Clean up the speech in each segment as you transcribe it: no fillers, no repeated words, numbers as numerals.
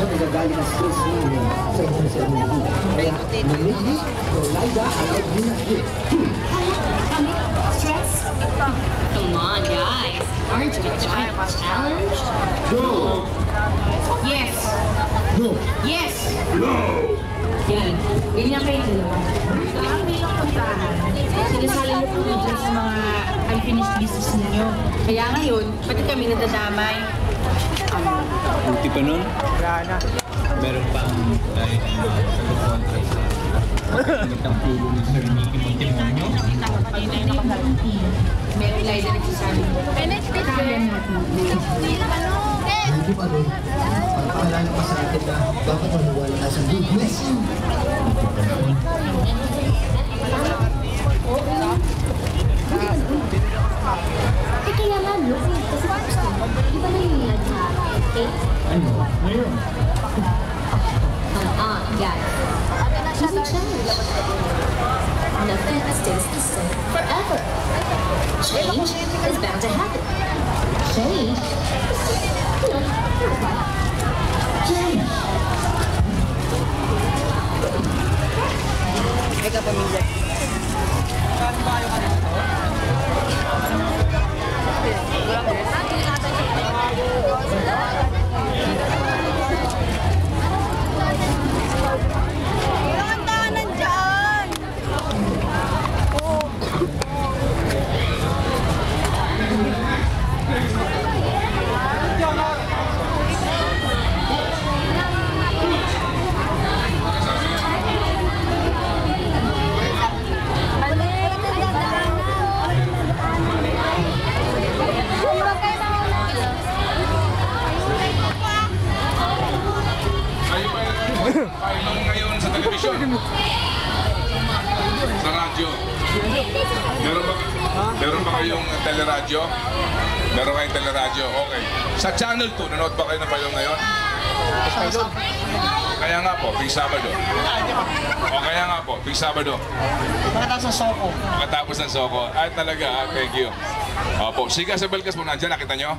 sa nagagaling ang stress namin sa international movie. Kaya, namigli, Rolida, I like you na here. Stress? Come on, guys. Aren't you enjoying the challenge? No! Yes! No! Yes! No! Yan. Ganyan kayo dalawa. Ang bilang puntahan, sinasali niyo po dyan sa mga unfinished business ninyo. Kaya ngayon, pati kami nadadamay. Buti pa nun? Meron pang dahil kontra sa pagkakitang pulo ni Sir Mickey Montemonio. May ulay na nagsasabi mo. Kaya natin. Hindi pa rin. Pagpaalala pa sa atin na dapat maniwala ka sa goodness. Kaya nga, look, kasi gusto mo, di ba nangyayag sa okay? Ano? Ngayon? Come on, guys. He's a challenge. Nothing stays the same forever. Change is bound to happen. Change? No, change. Ikaw pamilya. Saan ba kayo kanina to? Ang daanan dyan! Painom ngayon sa telebisyon. Sa radyo. Meron ba kayong teleradyo? Meron kayong teleradyo? Okay. Sa Channel 2, nanood ba kayo ng painom ngayon? Kaya nga po, tuwing Sabado. O kaya nga po, tuwing Sabado. Pagkatapos ng Soko. Pagkatapos ng Soko. Ay talaga, thank you. Opo, si Casabel Cas po nandiyan, nakita nyo?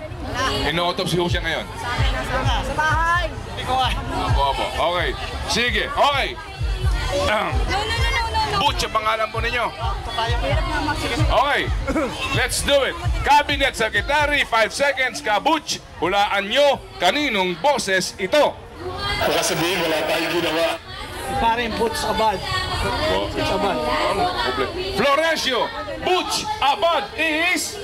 Ino-autopsy ho siya ngayon. Sa bahay! Hindi ko nga. Opo. Okay. Sige. Okay. No. Butch, ang pangalan po ninyo. Kaya ko hirap naman. Sige. Okay. Let's do it. Cabinet Secretary, 5 seconds. Butch, hulaan nyo kaninong boses ito. Baka sabihin, wala tayong ginawa. Parin, Butch Abad. Butch Abad. Florencio, Butch Abad is...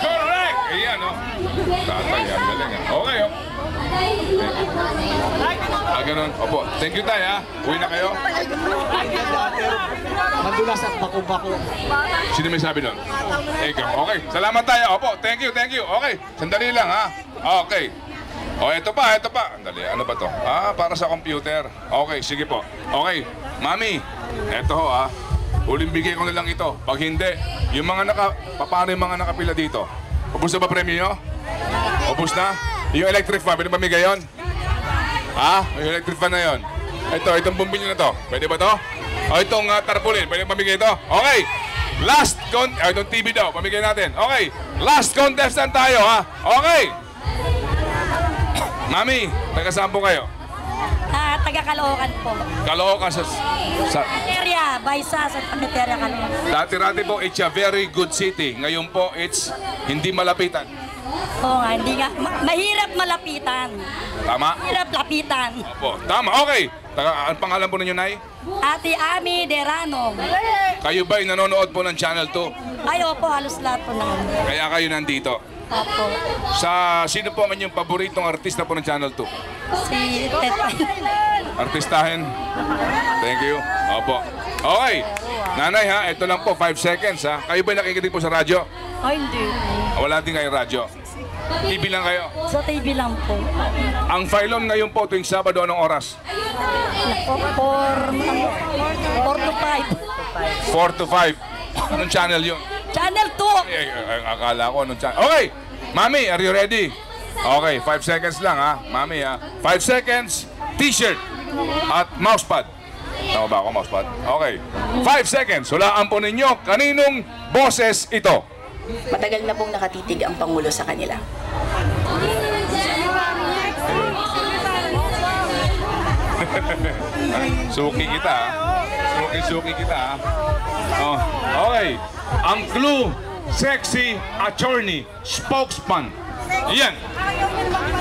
Correct! Ayan, o. Tatay, ang galing, ha? Okay, o. Ganun. Opo. Thank you, tay, ha? Uwi na kayo? Madulas at bako-bako. Sino may sabi doon? Ikaw. Okay. Salamat tayo. Opo. Thank you, thank you. Okay. Sandali lang, ha? Okay. O, ito pa. Andali. Ano ba to? Para sa computer. Okay, sige po. Okay. Mami, ito ho, ha? Huling bigay ko na lang ito. Pag hindi, yung mga paano yung mga nakapila dito? Ubus na ba premyo nyo? Ubus na? Yung electric fan, pwede pamigay yun? Yung electric fan na yun. Itong bumbilyo na to. Pwede ba to? O, itong tarpaulin, pwede pamigay ito? Okay. Last itong TV daw, pamigay natin. Okay. Last contestant tayo, ha? Okay. Mami, taga-saan po kayo? Taga Caloocan po. Caloocan sa Area, Baysa, sa Paneteria, Caloocan. dati-rati po, it's a very good city. Ngayon po, it's hindi malapitan. Oo nga, hindi nga. Mahirap malapitan. Tama? Mahirap lapitan. Opo, tama. Okay. Ang pangalan po ninyo, Nay? Ate Ami Derano. Kayo ba'y nanonood po ng Channel 2? Ay, opo, halos lahat po naman. Kaya kayo nandito. Opo. Sino po ang inyong paboritong artista po ng Channel 2? Si Tetay. Artistahin. Thank you. Opo. Okay. Nanay, ha, ito lang po, 5 seconds, ha. Kayo ba'y nakikinig po sa radyo? Ay, hindi. Wala din kayong radyo. TV lang kayo. Sa TV lang po. Ang Phylon ngayon po tuwing Sabado, anong oras? 4 to 5. 4 to 5. Anong channel yun? Channel 2. Akala ko anong channel. Okay, Mami, are you ready? Okay, 5 seconds lang, ha? Mami, ha? 5 seconds, t-shirt at mousepad. Tama ba ako, mousepad? Okay. 5 seconds, hulaan po ninyo kaninong boses ito. matagal na pong nakatitig ang Pangulo sa kanila. Suki kita, ha? Suki kita, ha? Oh, okay. Ang clue, sexy attorney, spokesman. Yan.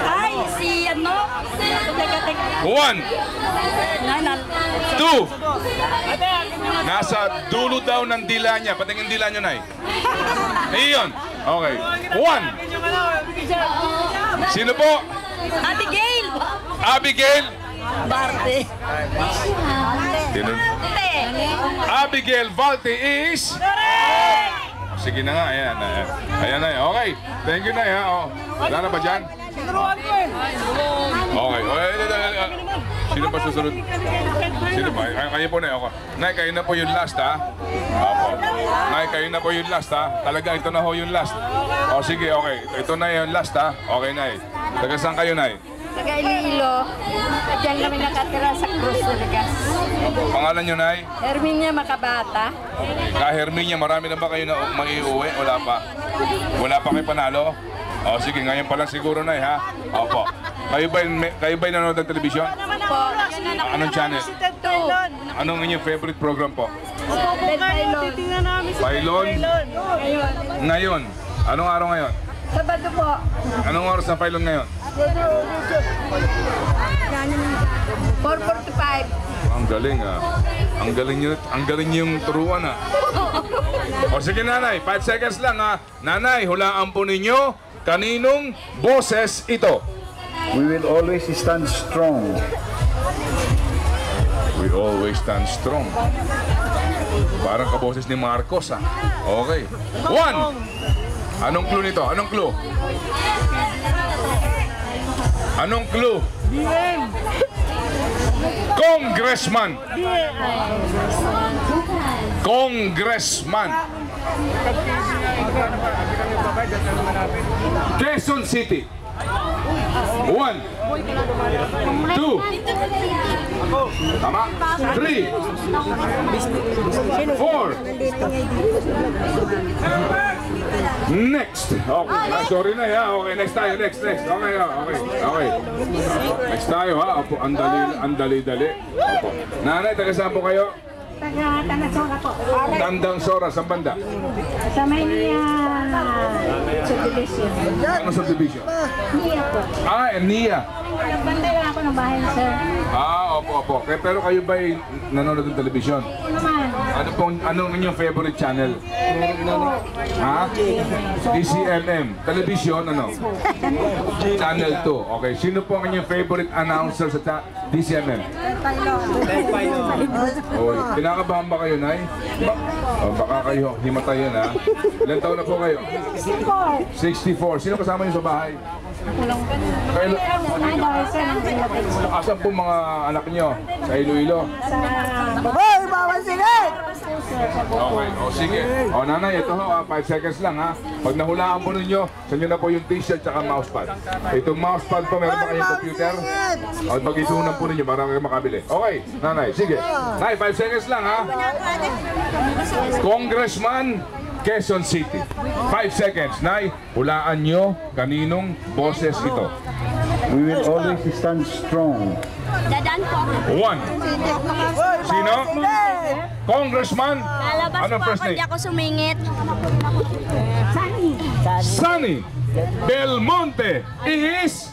Ay, si ano? Teka. 1, Nanal. 2. Nasa dulo daw ng dila niya. Patingin dila niyo, Nay. Iyon. Okay. 1. Sino po? Abigail! Abigail. Barte. Sino? Abigail Valte is... Sige na nga, ayan. Ayan na, okay. Thank you, Nay, ha. Oh. Wala na ba dyan? Okay. Sino pa susunod? Sino pa? Kayo po, Nay. Okay. Nay, kayo na po yung last, ha? Opo. Nay, kayo na po yung last, ha? Talaga, ito na ho yung last. O, sige, okay. Ito na yung last, ha? Okay, Nay. Taga saan kayo, Nay? Taga Iloilo. At diyan kami nakatira sa Cruz Religas. Pangalan nyo, Nay? Herminia Makabata. Ka Herminia, marami na ba kayo na maiuwi? Wala pa? Wala pa kayo panalo? O sige, ngayon pa lang siguro, Nay, ha? Opo. Kayo ba'y nanonood ng telebisyon? Po. Anong channel? Anong inyong favorite program po? Bed Pailon. Pailon? Ngayon. Anong araw ngayon? Sabado po. Anong oras ng Pailon ngayon? 4:45. Ang galing, ah. Ang galing yung turuan, ah. O sige, Nanay, 5 seconds lang, ha. Nanay, hulaan po ninyo kaninong boses ito. We will always stand strong. We always stand strong. Parang kaboses ni Marcos, ah. Okay. 1. Anong clue nito? Anong clue? Anong clue? Congressman. Congressman. Quezon City. 1, 2, tama? 3, 4. Next. Okay, sorry na, ha. Okay, next tayo, next. Okay, okay. Next tayo, ha. Opo, ang dali-dali. Opo. Nanay, taga saan po kayo? Taga Tanasora po. Tandang Sora, saan banda? Sa Maynila subdivision. Ano subdivision? Niya po. Nia. Nagbantay lang ako ng bahay, sir. Opo. Pero kayo ba'y nanonood ng telebisyon? Ano naman? Anong inyong favorite channel? Ha? DCMM. Television, ano? Channel 2. Okay. Sino po ang inyong favorite announcer sa DCMM? Oh, kinakabahan ba kayo, Nay? Baka kayo himatayan, ha? Ilan taon na po kayo? 64. Sino kasama niyo sa bahay? Kayo, asan po mga anak niyo? Sa Iloilo? Hoy, bawal sila! Okay, o sige. O Nanay, ito ho, 5 seconds lang, ha. Pag nahulaan po ninyo, sa inyo na po yung t-shirt at mousepad. Itong mousepad po, meron ba kayong computer? O mag-isunan po ninyo para kayo makabili. Okay, Nanay, sige. Nay, 5 seconds lang, ha. Congressman, Quezon City. 5 seconds, Nay. Hulaan nyo kaninong boses ito. We will always stand strong. Dadaan po. 1. Sino? Congressman. Lalabas Anong po first ako, name? di ako sumingit. Sunny Belmonte is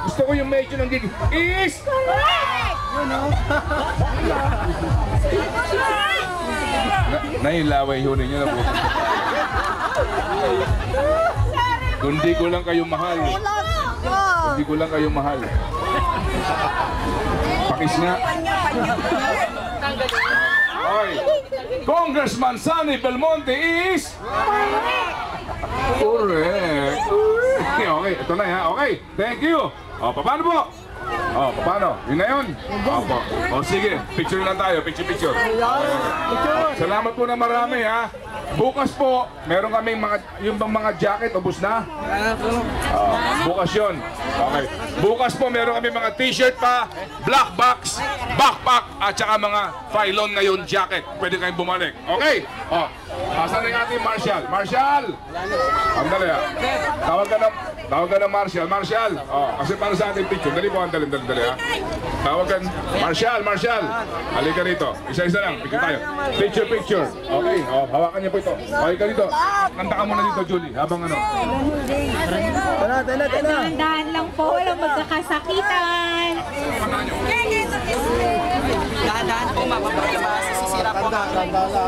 gusto ko yung medyo ng gig. Is nailaway yun ninyo na po. Kundi ko lang kayo mahal. Kundi ko lang kayo mahal. Pakis nga. Okay. Congressman Sunny Belmonte is correct. Okay, ito na, ha. Okay, thank you. O, paano po? O, paano? Yun na yun? Opo. O, sige, picture lang tayo. Picture. Salamat po na marami, ha. Bukas po, meron kaming yung bang mga jacket, ubos na? Bukas yun. Okay. Bukas po, meron kami mga t-shirt pa, black box, backpack, at saka mga pylon ngayon jacket. Pwede kayong bumalik. Okay? Oh. Asan na yung ating Marshall? Marshall! Andali ah. Tawag ka ng Marshall. Marshall! Oh, kasi para sa ating picture. Dali po, dali ah. Tawag ka. Marshall! Halika rito. Isa-isa lang. Picture tayo. Picture. Okay. Oh, hawakan niyo po ito. Okay ka dito. Kanta ka muna dito, Julie. Habang ano. Dahan lang po, walang magkakasakitan. Dahan-dahan po, masisira po. Dahan-dahan lang po.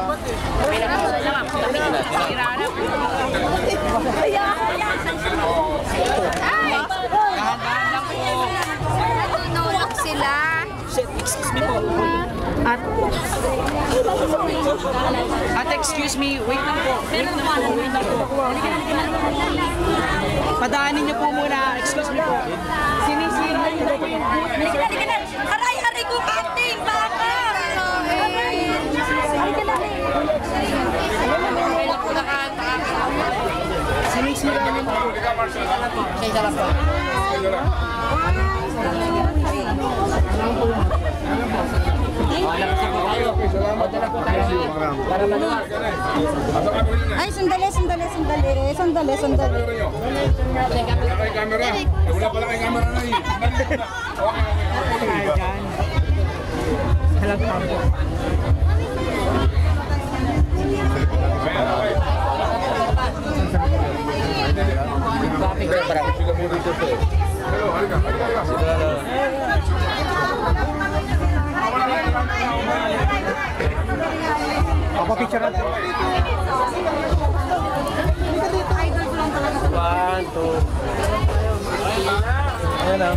Nulak sila. Excuse me po. At excuse me, wait lang po. Padaanin niyo po muna. Excuse me po. Sinisira niyo po yung boot ni Sir. Aray ko acting! Baka! Sinisira niyo po. Halika, Marshall. Kaya lang po. Ay, sandali. Wala kay camera. Wala pala kay camera na yun. Ako picture natin. 1, 2. Ayan na.